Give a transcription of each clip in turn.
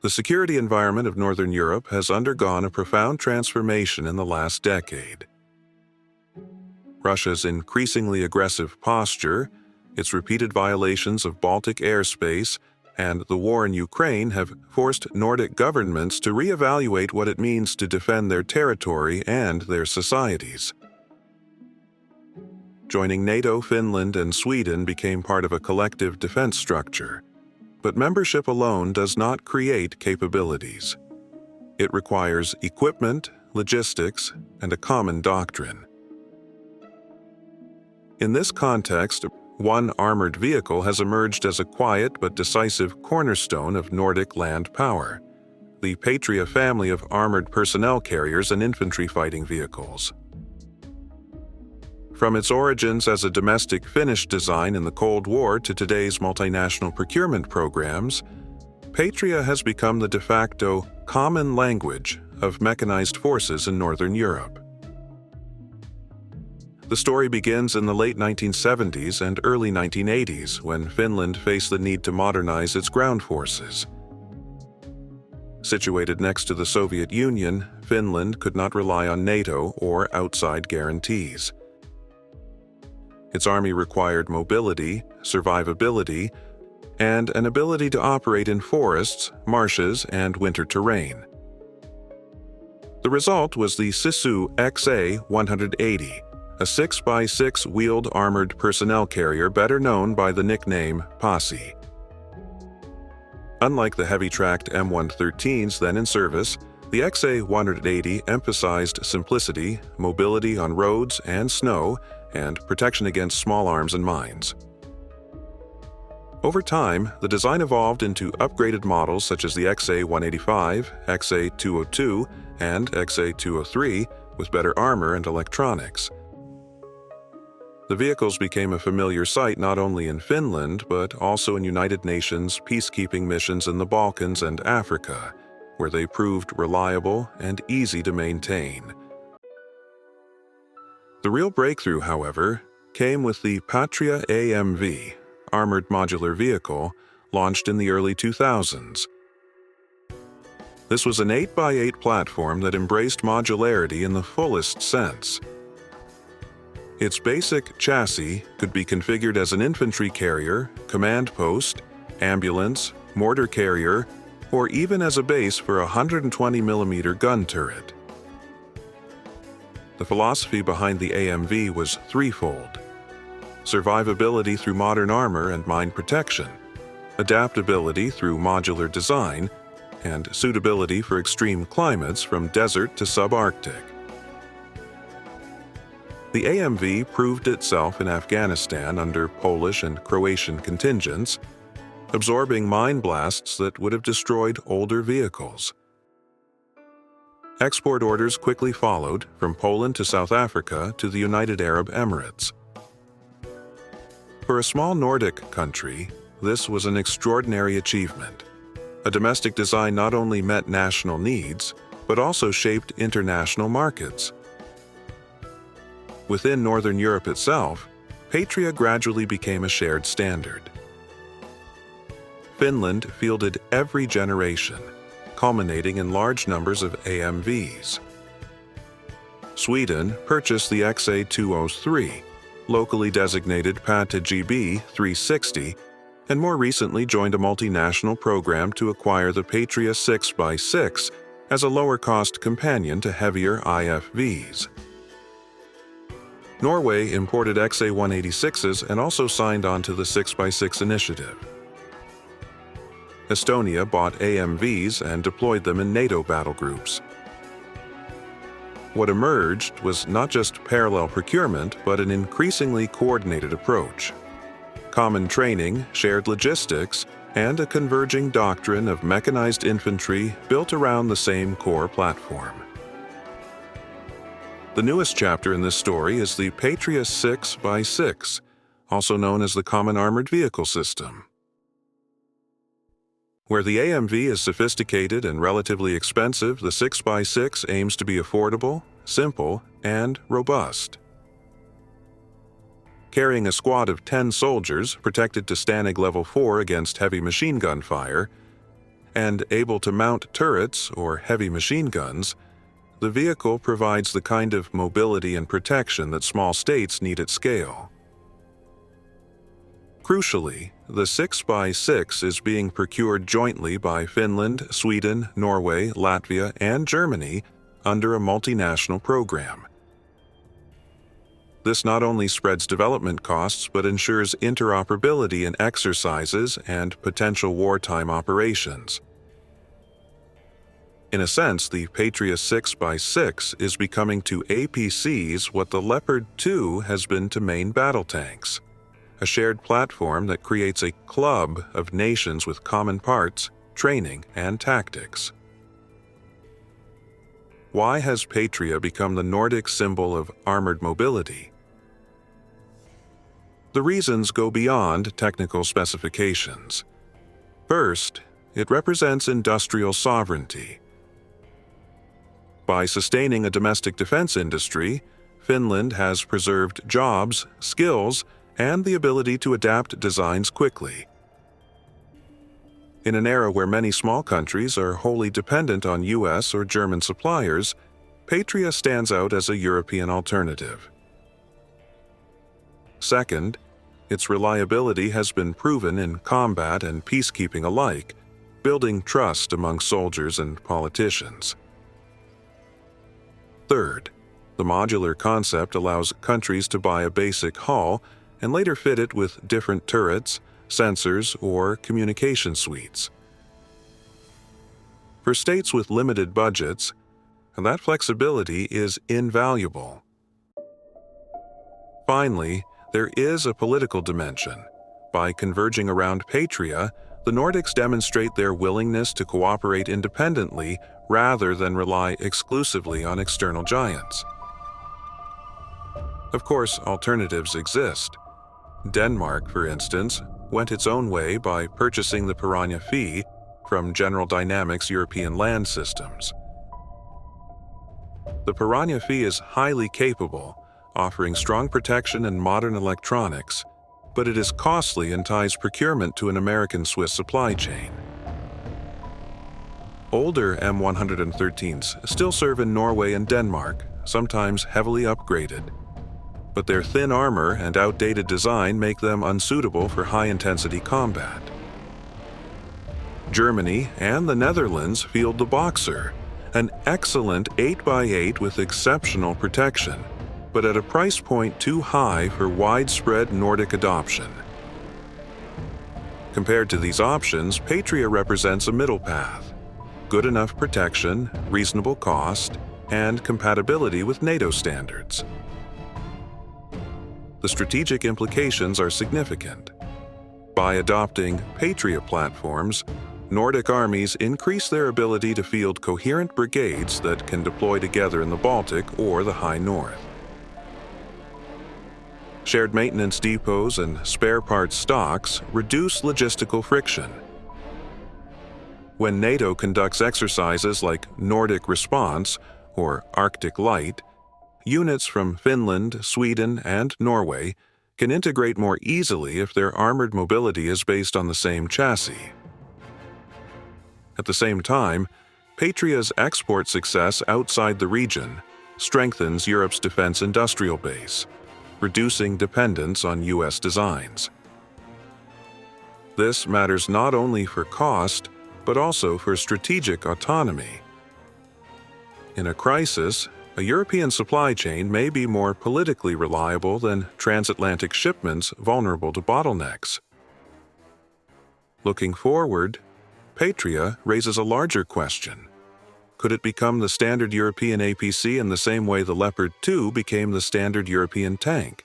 The security environment of Northern Europe has undergone a profound transformation in the last decade. Russia's increasingly aggressive posture, its repeated violations of Baltic airspace, and the war in Ukraine have forced Nordic governments to reevaluate what it means to defend their territory and their societies. Joining NATO, Finland, and Sweden became part of a collective defense structure. But membership alone does not create capabilities. It requires equipment, logistics, and a common doctrine. In this context, one armored vehicle has emerged as a quiet but decisive cornerstone of Nordic land power: the Patria family of armored personnel carriers and infantry fighting vehicles. From its origins as a domestic Finnish design in the Cold War to today's multinational procurement programs, Patria has become the de facto common language of mechanized forces in Northern Europe. The story begins in the late 1970s and early 1980s when Finland faced the need to modernize its ground forces. Situated next to the Soviet Union, Finland could not rely on NATO or outside guarantees. Its army required mobility, survivability, and an ability to operate in forests, marshes, and winter terrain. The result was the Sisu XA-180, a 6x6 wheeled armored personnel carrier better known by the nickname Pasi. Unlike the heavy-tracked M113s then in service, the XA-180 emphasized simplicity, mobility on roads and snow, and protection against small arms and mines. Over time, the design evolved into upgraded models such as the XA-185, XA-202, and XA-203 with better armor and electronics. The vehicles became a familiar sight not only in Finland but also in United Nations peacekeeping missions in the Balkans and Africa, where they proved reliable and easy to maintain. The real breakthrough, however, came with the Patria AMV, armored modular vehicle, launched in the early 2000s. This was an 8x8 platform that embraced modularity in the fullest sense. Its basic chassis could be configured as an infantry carrier, command post, ambulance, mortar carrier, or even as a base for a 120mm gun turret. The philosophy behind the AMV was threefold: survivability through modern armor and mine protection, adaptability through modular design, and suitability for extreme climates from desert to subarctic. The AMV proved itself in Afghanistan under Polish and Croatian contingents, absorbing mine blasts that would have destroyed older vehicles. Export orders quickly followed, from Poland to South Africa to the United Arab Emirates. For a small Nordic country, this was an extraordinary achievement. A domestic design not only met national needs, but also shaped international markets. Within Northern Europe itself, Patria gradually became a shared standard. Finland fielded every generation, culminating in large numbers of AMVs. Sweden purchased the XA-203, locally designated Patria 360, and more recently joined a multinational program to acquire the Patria 6x6 as a lower-cost companion to heavier IFVs. Norway imported XA-186s and also signed on to the 6x6 initiative. Estonia bought AMVs and deployed them in NATO battle groups. What emerged was not just parallel procurement, but an increasingly coordinated approach. Common training, shared logistics, and a converging doctrine of mechanized infantry built around the same core platform. The newest chapter in this story is the Patria 6x6, also known as the Common Armored Vehicle System. Where the AMV is sophisticated and relatively expensive, the 6x6 aims to be affordable, simple, and robust. Carrying a squad of 10 soldiers protected to Stanig Level 4 against heavy machine gun fire, and able to mount turrets or heavy machine guns, the vehicle provides the kind of mobility and protection that small states need at scale. Crucially, the 6x6 is being procured jointly by Finland, Sweden, Norway, Latvia, and Germany under a multinational program. This not only spreads development costs but ensures interoperability in exercises and potential wartime operations. In a sense, the Patria 6x6 is becoming to APCs what the Leopard 2 has been to main battle tanks, a shared platform that creates a club of nations with common parts, training, and tactics. Why has Patria become the Nordic symbol of armored mobility? The reasons go beyond technical specifications. First, it represents industrial sovereignty. By sustaining a domestic defense industry, Finland has preserved jobs, skills, and the ability to adapt designs quickly. In an era where many small countries are wholly dependent on US or German suppliers, Patria stands out as a European alternative. Second, its reliability has been proven in combat and peacekeeping alike, building trust among soldiers and politicians. Third, the modular concept allows countries to buy a basic hull and later fit it with different turrets, sensors, or communication suites. For states with limited budgets, that flexibility is invaluable. Finally, there is a political dimension. By converging around Patria, the Nordics demonstrate their willingness to cooperate independently rather than rely exclusively on external giants. Of course, alternatives exist. Denmark, for instance, went its own way by purchasing the Piranha V from General Dynamics European Land Systems. The Piranha V is highly capable, offering strong protection and modern electronics, but it is costly and ties procurement to an American-Swiss supply chain. Older M113s still serve in Norway and Denmark, sometimes heavily upgraded, but their thin armor and outdated design make them unsuitable for high-intensity combat. Germany and the Netherlands field the Boxer, an excellent 8x8 with exceptional protection, but at a price point too high for widespread Nordic adoption. Compared to these options, Patria represents a middle path: good enough protection, reasonable cost, and compatibility with NATO standards. The strategic implications are significant. By adopting Patria platforms, Nordic armies increase their ability to field coherent brigades that can deploy together in the Baltic or the High North. Shared maintenance depots and spare parts stocks reduce logistical friction. When NATO conducts exercises like Nordic Response or Arctic Light, units from Finland, Sweden, and Norway can integrate more easily if their armored mobility is based on the same chassis. At the same time, Patria's export success outside the region strengthens Europe's defense industrial base, reducing dependence on US designs. This matters not only for cost, but also for strategic autonomy. In a crisis, a European supply chain may be more politically reliable than transatlantic shipments vulnerable to bottlenecks. Looking forward, Patria raises a larger question. Could it become the standard European APC in the same way the Leopard 2 became the standard European tank?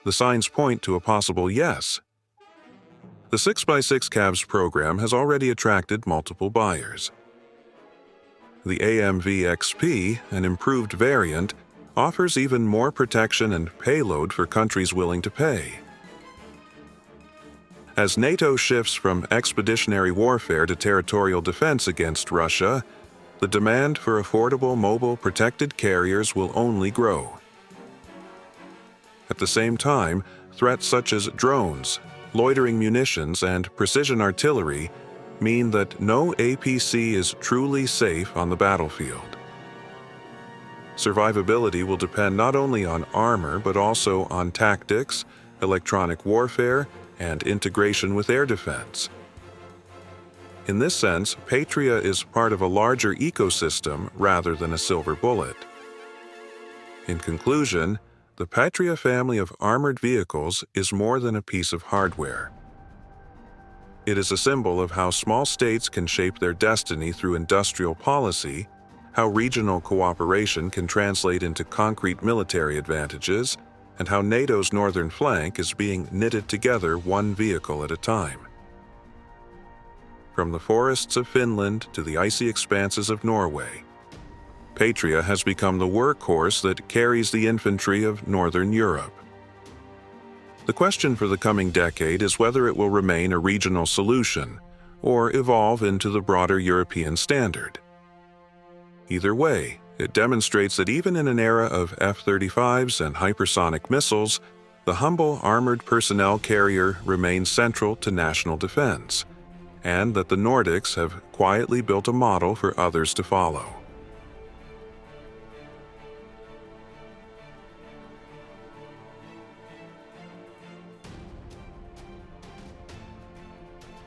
The signs point to a possible yes. The 6x6 Cavs program has already attracted multiple buyers. The AMV XP, an improved variant, offers even more protection and payload for countries willing to pay. As NATO shifts from expeditionary warfare to territorial defense against Russia, the demand for affordable mobile protected carriers will only grow. At the same time, threats such as drones, loitering munitions, and precision artillery mean that no APC is truly safe on the battlefield. Survivability will depend not only on armor but also on tactics, electronic warfare, and integration with air defense. In this sense, Patria is part of a larger ecosystem rather than a silver bullet. In conclusion, the Patria family of armored vehicles is more than a piece of hardware. It is a symbol of how small states can shape their destiny through industrial policy, how regional cooperation can translate into concrete military advantages, and how NATO's northern flank is being knitted together one vehicle at a time. From the forests of Finland to the icy expanses of Norway, Patria has become the workhorse that carries the infantry of Northern Europe. The question for the coming decade is whether it will remain a regional solution or evolve into the broader European standard. Either way, it demonstrates that even in an era of F-35s and hypersonic missiles, the humble armored personnel carrier remains central to national defense, and that the Nordics have quietly built a model for others to follow.